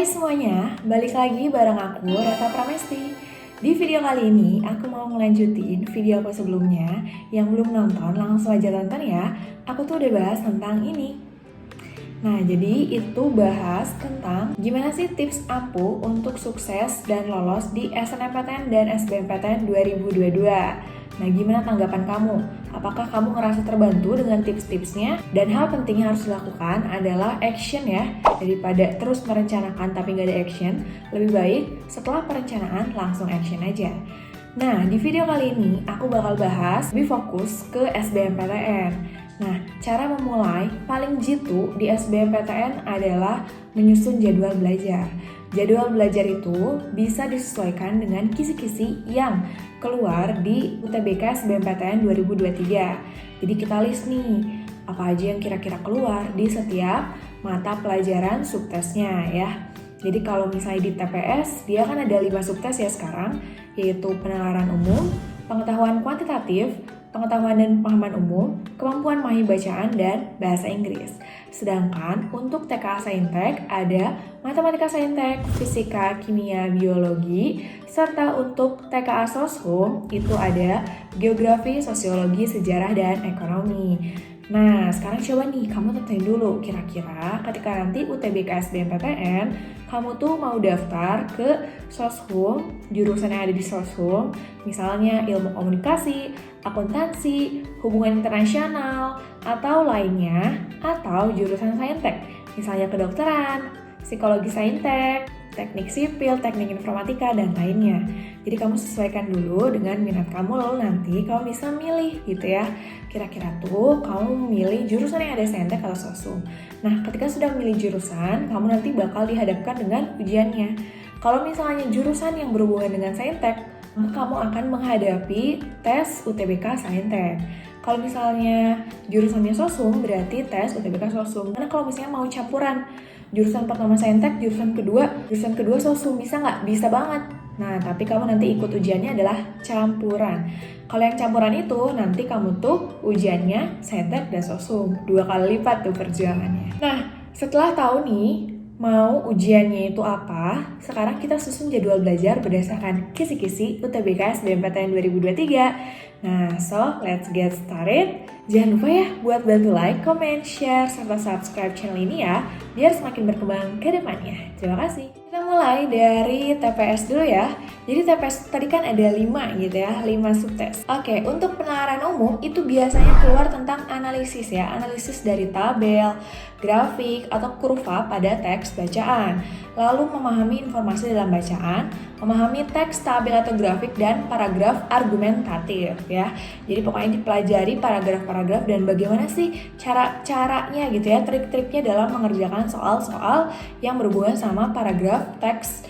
Hai semuanya, balik lagi bareng aku, Rata Pramesti. Di video kali ini, aku mau ngelanjutin video aku sebelumnya. Yang belum nonton, langsung aja tonton ya. Aku tuh udah bahas tentang ini. Nah, jadi itu bahas tentang gimana sih tips ampuh untuk sukses dan lolos di SNMPTN dan SBMPTN 2022. Nah, gimana tanggapan kamu? Apakah kamu ngerasa terbantu dengan tips-tipsnya? Dan hal penting yang harus dilakukan adalah action ya. Daripada terus merencanakan tapi nggak ada action, lebih baik setelah perencanaan langsung action aja. Nah, di video kali ini aku bakal bahas lebih fokus ke SBMPTN. Nah, cara memulai paling jitu di SBMPTN adalah menyusun jadwal belajar. Jadwal belajar itu bisa disesuaikan dengan kisi-kisi yang keluar di UTBK SBMPTN 2023. Jadi kita list nih, apa aja yang kira-kira keluar di setiap mata pelajaran subtesnya ya. Jadi kalau misalnya di TPS, dia kan ada 5 subtes ya sekarang, yaitu penalaran umum, pengetahuan kuantitatif, pengetahuan dan pemahaman umum, kemampuan memahami bacaan, dan bahasa Inggris. Sedangkan untuk TKA Saintek ada matematika saintek, fisika, kimia, biologi, serta untuk TKA Soshum itu ada geografi, sosiologi, sejarah, dan ekonomi. Nah, sekarang coba nih kamu tentuin dulu kira-kira ketika nanti UTBK SBMPTN kamu tuh mau daftar ke Soshum, jurusan yang ada di Soshum, misalnya ilmu komunikasi, akuntansi, hubungan internasional, atau lainnya, atau jurusan saintek, misalnya kedokteran, psikologi saintek, teknik sipil, teknik informatika, dan lainnya. Jadi kamu sesuaikan dulu dengan minat kamu, lalu nanti kamu bisa milih gitu ya. Kira-kira tuh kamu milih jurusan yang ada saintek atau sosum. Nah, ketika sudah milih jurusan, kamu nanti bakal dihadapkan dengan ujiannya. Kalau misalnya jurusan yang berhubungan dengan saintek, maka kamu akan menghadapi tes UTBK Saintek. Kalau misalnya jurusannya sosum, berarti tes UTBK Sosum. Karena kalau misalnya mau campuran, jurusan pertama saintek, jurusan kedua sosum, bisa nggak? Bisa banget. Nah, tapi kamu nanti ikut ujiannya adalah campuran. Kalau yang campuran itu, nanti kamu tuh ujiannya saintek dan sosum. 2 kali lipat tuh perjuangannya. Nah, setelah tahu nih, mau ujiannya itu apa, sekarang kita susun jadwal belajar berdasarkan kisi-kisi UTBK SBMPTN 2023. Nah, so let's get started. Jangan lupa ya buat bantu like, comment, share, serta subscribe channel ini ya, biar semakin berkembang ke depannya. Terima kasih. Kita mulai dari TPS dulu ya. Jadi TPS tadi kan ada 5 gitu ya, 5 subtes. Oke, untuk penalaran umum itu biasanya keluar tentang analisis ya, analisis dari tabel, grafik, atau kurva pada teks bacaan. Lalu memahami informasi dalam bacaan, memahami teks, tabel atau grafik, dan paragraf argumentatif ya. Jadi pokoknya dipelajari paragraf-paragraf dan bagaimana sih caranya gitu ya, trik-triknya dalam mengerjakan soal-soal yang berhubungan sama paragraf, teks,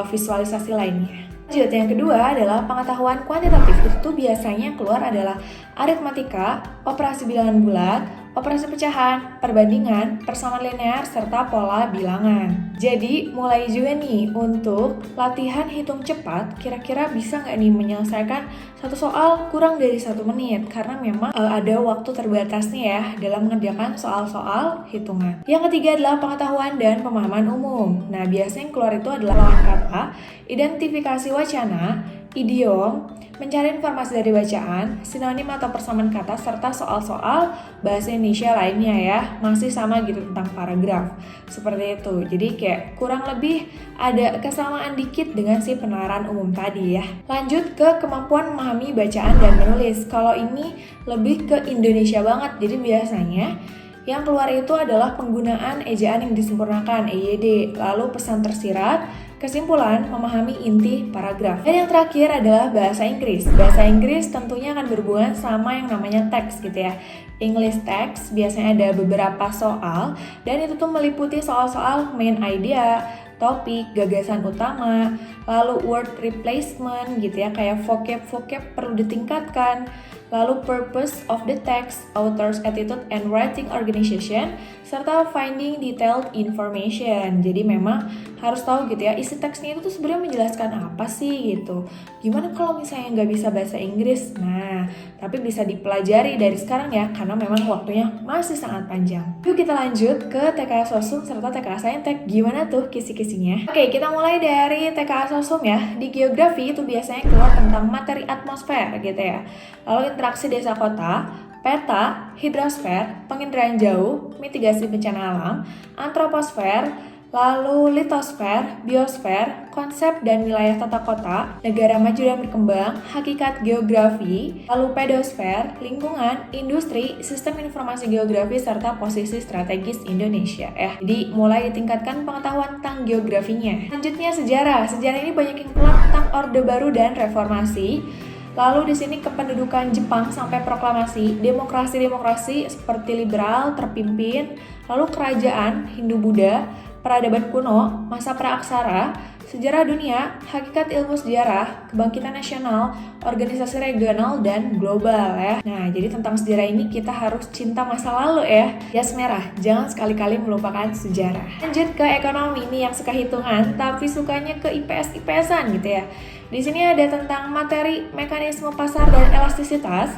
visualisasi lainnya. Lanjut, yang kedua adalah pengetahuan kuantitatif. Itu biasanya keluar adalah aritmatika, operasi bilangan bulat, operasi pecahan, perbandingan, persamaan linear, serta pola bilangan. Jadi mulai juga nih untuk latihan hitung cepat, kira-kira bisa nggak nih menyelesaikan satu soal kurang dari 1 menit, karena memang ada waktu terbatasnya ya dalam mengerjakan soal-soal hitungan. Yang ketiga adalah pengetahuan dan pemahaman umum. Nah, biasanya yang keluar itu adalah lawan kata, identifikasi wacana, idiom, mencari informasi dari bacaan, sinonim atau persamaan kata, serta soal-soal bahasa Indonesia lainnya ya, masih sama gitu tentang paragraf. Seperti itu, jadi kayak kurang lebih ada kesamaan dikit dengan si penalaran umum tadi ya. Lanjut ke kemampuan memahami bacaan dan menulis. Kalau ini lebih ke Indonesia banget, jadi biasanya yang keluar itu adalah penggunaan ejaan yang disempurnakan, EYD, lalu pesan tersirat, kesimpulan, memahami inti paragraf. Dan yang terakhir adalah bahasa Inggris. Bahasa Inggris tentunya akan berhubungan sama yang namanya teks gitu ya. English text biasanya ada beberapa soal, dan itu tuh meliputi soal-soal main idea, topik, gagasan utama, lalu word replacement gitu ya, kayak vocab perlu ditingkatkan, lalu purpose of the text, author's attitude and writing organization, serta finding detailed information. Jadi memang harus tahu gitu ya, isi teksnya itu tuh sebenarnya menjelaskan apa sih gitu. Gimana kalau misalnya nggak bisa bahasa Inggris? Nah, tapi bisa dipelajari dari sekarang ya, karena memang waktunya masih sangat panjang. Yuk kita lanjut ke TKA Sosum serta TKA Saintek. Gimana tuh kisi-kisinya? Oke, kita mulai dari TKA Sosum ya. Di geografi itu biasanya keluar tentang materi atmosfer gitu ya. Lalu interaksi desa kota, peta, hidrosfer, penginderaan jauh, mitigasi bencana alam, antroposfer, lalu litosfer, biosfer, konsep dan wilayah tata kota, negara maju dan berkembang, hakikat geografi, lalu pedosfer, lingkungan, industri, sistem informasi geografi, serta posisi strategis Indonesia. Jadi mulai ditingkatkan pengetahuan tentang geografinya. Selanjutnya sejarah. Sejarah ini banyak yang keluar tentang Orde Baru dan Reformasi. Lalu di sini kependudukan Jepang sampai proklamasi, demokrasi seperti liberal terpimpin, lalu kerajaan Hindu-Buddha, peradaban kuno, masa praaksara, sejarah dunia, hakikat ilmu sejarah, kebangkitan nasional, organisasi regional, dan global ya. Nah, jadi tentang sejarah ini kita harus cinta masa lalu ya. Jas merah, jangan sekali-kali melupakan sejarah. Lanjut ke ekonomi, ini yang suka hitungan, tapi sukanya ke IPS-IPSan gitu ya. Di sini ada tentang materi, mekanisme pasar dan elastisitas,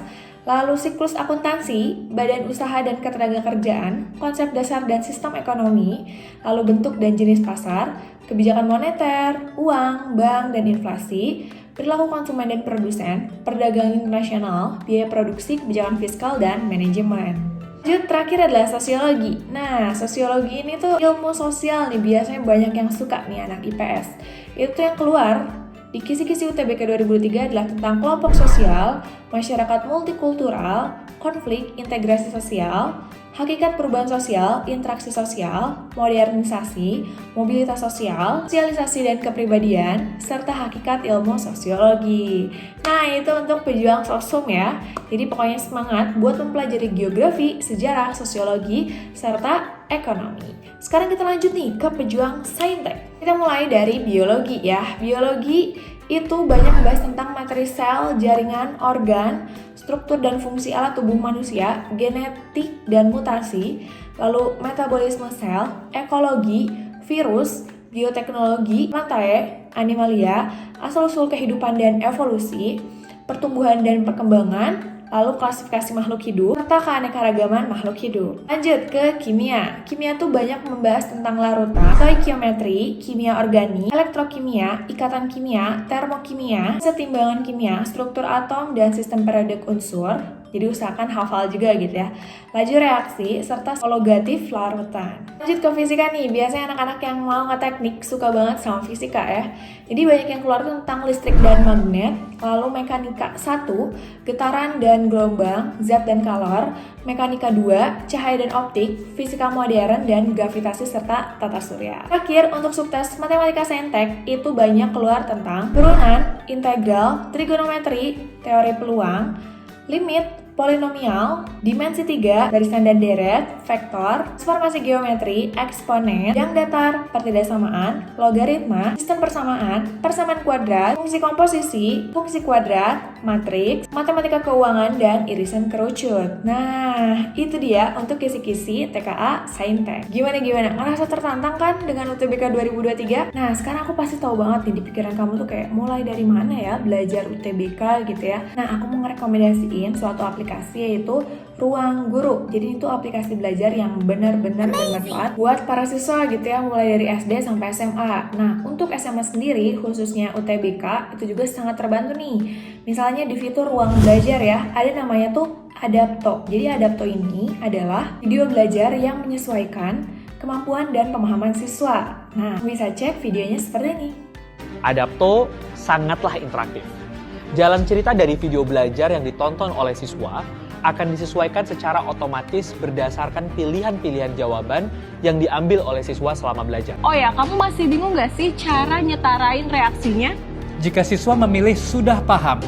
lalu siklus akuntansi, badan usaha dan ketenagakerjaan, konsep dasar dan sistem ekonomi, lalu bentuk dan jenis pasar, kebijakan moneter, uang, bank, dan inflasi, perilaku konsumen dan produsen, perdagangan internasional, biaya produksi, kebijakan fiskal, dan manajemen. Lanjut, terakhir adalah sosiologi. Nah, sosiologi ini tuh ilmu sosial nih, biasanya banyak yang suka nih anak IPS. Itu yang keluar di kisi-kisi UTBK 2003 adalah tentang kelompok sosial, masyarakat multikultural, konflik, integrasi sosial, hakikat perubahan sosial, interaksi sosial, modernisasi, mobilitas sosial, sosialisasi dan kepribadian, serta hakikat ilmu sosiologi. Nah, itu untuk pejuang sosum ya. Jadi pokoknya semangat buat mempelajari geografi, sejarah, sosiologi, serta ekonomi. Sekarang kita lanjut nih ke pejuang saintek. Kita mulai dari biologi ya. Biologi itu banyak membahas tentang materi sel, jaringan, organ, struktur dan fungsi alat tubuh manusia, genetik dan mutasi, lalu metabolisme sel, ekologi, virus, bioteknologi, rantai, animalia, asal-usul kehidupan dan evolusi, pertumbuhan dan perkembangan, lalu klasifikasi makhluk hidup, serta keanekaragaman makhluk hidup. Lanjut ke kimia. Kimia tuh banyak membahas tentang larutan, stoikiometri, kimia organik, elektrokimia, ikatan kimia, termokimia, setimbangan kimia, struktur atom, dan sistem periodik unsur. Jadi usahakan hafal juga gitu ya. Laju reaksi, serta hologatif larutan. Lanjut ke fisika nih, biasanya anak-anak yang mau ngeteknik suka banget sama fisika ya. Jadi banyak yang keluar tentang listrik dan magnet, lalu mekanika 1, getaran dan gelombang, zat dan kalor, mekanika 2, cahaya dan optik, fisika modern, dan gravitasi serta tata surya. Terakhir, untuk subtes matematika saintek, itu banyak keluar tentang turunan, integral, trigonometri, teori peluang, limit, polinomial, dimensi 3, barisan dan deret, vektor, transformasi geometri, eksponen, yang datar, pertidaksamaan, logaritma, sistem persamaan, persamaan kuadrat, fungsi komposisi, fungsi kuadrat, matriks, matematika keuangan, dan irisan kerucut. Nah, itu dia untuk kisi-kisi TKA Saintek. Gimana? Ngerasa tertantang kan dengan UTBK 2023? Nah, sekarang aku pasti tahu banget nih di pikiran kamu tuh kayak mulai dari mana ya belajar UTBK gitu ya. Nah, aku mau ngerekomendasiin suatu aplikasi yaitu Ruang Guru. Jadi itu aplikasi belajar yang benar-benar bermanfaat buat para siswa gitu ya, mulai dari SD sampai SMA. Nah, untuk SMA sendiri khususnya UTBK itu juga sangat terbantu nih. Misalnya di fitur Ruang Belajar ya, ada namanya tuh Adapto. Jadi Adapto ini adalah video belajar yang menyesuaikan kemampuan dan pemahaman siswa. Nah, bisa cek videonya seperti ini. Adapto sangatlah interaktif. Jalan cerita dari video belajar yang ditonton oleh siswa akan disesuaikan secara otomatis berdasarkan pilihan-pilihan jawaban yang diambil oleh siswa selama belajar. Oh ya, kamu masih bingung gak sih cara nyetarain reaksinya? Jika siswa memilih sudah paham,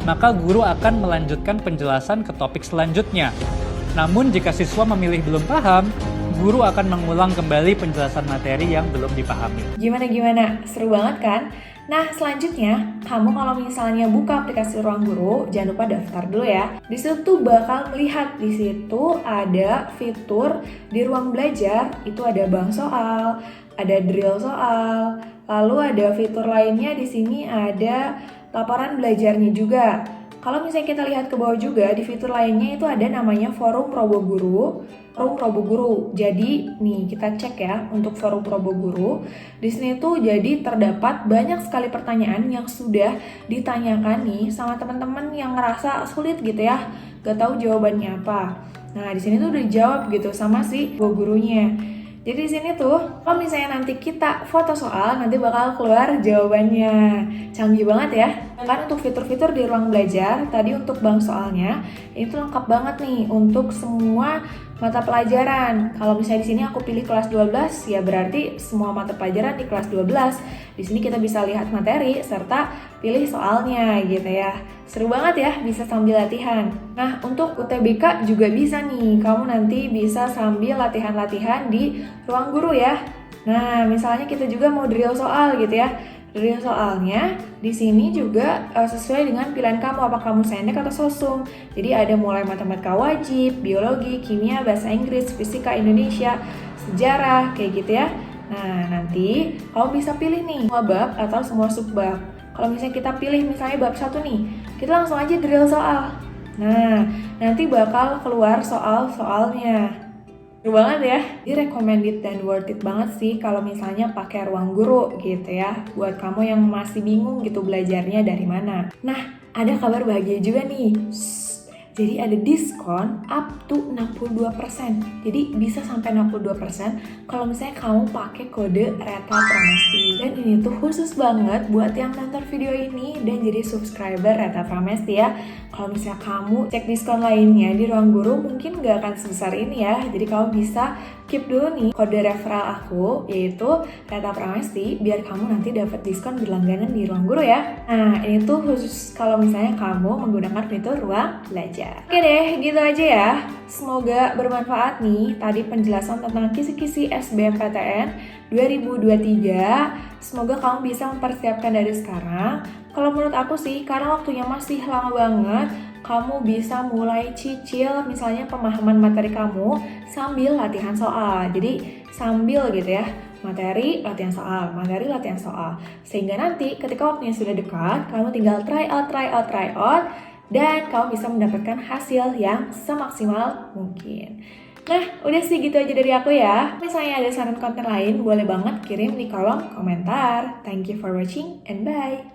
maka guru akan melanjutkan penjelasan ke topik selanjutnya. Namun jika siswa memilih belum paham, guru akan mengulang kembali penjelasan materi yang belum dipahami. Gimana? Seru banget kan? Nah, selanjutnya, kamu kalau misalnya buka aplikasi Ruang Guru, jangan lupa daftar dulu ya. Di situ tuh bakal melihat di situ ada fitur di ruang belajar, itu ada bank soal, ada drill soal, lalu ada fitur lainnya di sini ada laporan belajarnya juga. Kalau misalnya kita lihat ke bawah juga, di fitur lainnya itu ada namanya Forum Roboguru. Jadi nih kita cek ya untuk Forum Roboguru. Di sini tuh jadi terdapat banyak sekali pertanyaan yang sudah ditanyakan nih sama teman-teman yang ngerasa sulit gitu ya, gak tahu jawabannya apa. Nah di sini tuh udah dijawab gitu sama si gurunya. Jadi di sini tuh, kalau misalnya nanti kita foto soal, nanti bakal keluar jawabannya. Canggih banget ya. Kan untuk fitur-fitur di ruang belajar, tadi untuk bank soalnya, itu lengkap banget nih untuk semua mata pelajaran. Kalau misalnya di sini aku pilih kelas 12, ya berarti semua mata pelajaran di kelas 12. Di sini kita bisa lihat materi serta pilih soalnya gitu ya. Seru banget ya, bisa sambil latihan. Nah, untuk UTBK juga bisa nih. Kamu nanti bisa sambil latihan-latihan di ruang guru ya. Nah, misalnya kita juga mau drill soal gitu ya. Drill soalnya di sini juga sesuai dengan pilihan kamu, apa kamu saintek atau sosum. Jadi ada mulai matematika wajib, biologi, kimia, bahasa Inggris, fisika Indonesia, sejarah, kayak gitu ya. Nah, nanti kamu bisa pilih nih semua bab atau semua subbab. Kalau misalnya kita pilih misalnya bab 1 nih, kita langsung aja drill soal. Nah, nanti bakal keluar soal-soalnya. Seru banget ya. Jadi recommended dan worth it banget sih kalau misalnya pakai ruang guru gitu ya. Buat kamu yang masih bingung gitu belajarnya dari mana. Nah, ada kabar bahagia juga nih. Jadi ada diskon up to 62%. Jadi bisa sampai 62% kalau misalnya kamu pakai kode Reta Pramesti. Dan ini tuh khusus banget buat yang nonton video ini dan jadi subscriber Reta Pramesti ya. Kalau misalnya kamu cek diskon lainnya di ruang guru mungkin gak akan sebesar ini ya. Jadi kamu bisa keep dulu nih kode referral aku yaitu Reta Pramesti biar kamu nanti dapat diskon berlangganan di ruang guru ya. Nah ini tuh khusus kalau misalnya kamu menggunakan fitur ruang belajar. Oke deh, gitu aja ya. Semoga bermanfaat nih tadi penjelasan tentang kisi-kisi SBMPTN 2023. Semoga kamu bisa mempersiapkan dari sekarang. Kalau menurut aku sih, karena waktunya masih lama banget, kamu bisa mulai cicil misalnya pemahaman materi kamu sambil latihan soal. Jadi sambil gitu ya, materi, latihan soal, materi, latihan soal. Sehingga nanti ketika waktunya sudah dekat, kamu tinggal try out, dan kamu bisa mendapatkan hasil yang semaksimal mungkin. Nah, udah sih gitu aja dari aku ya. Misalnya ada saran konten lain, boleh banget kirim di kolom komentar. Thank you for watching and bye!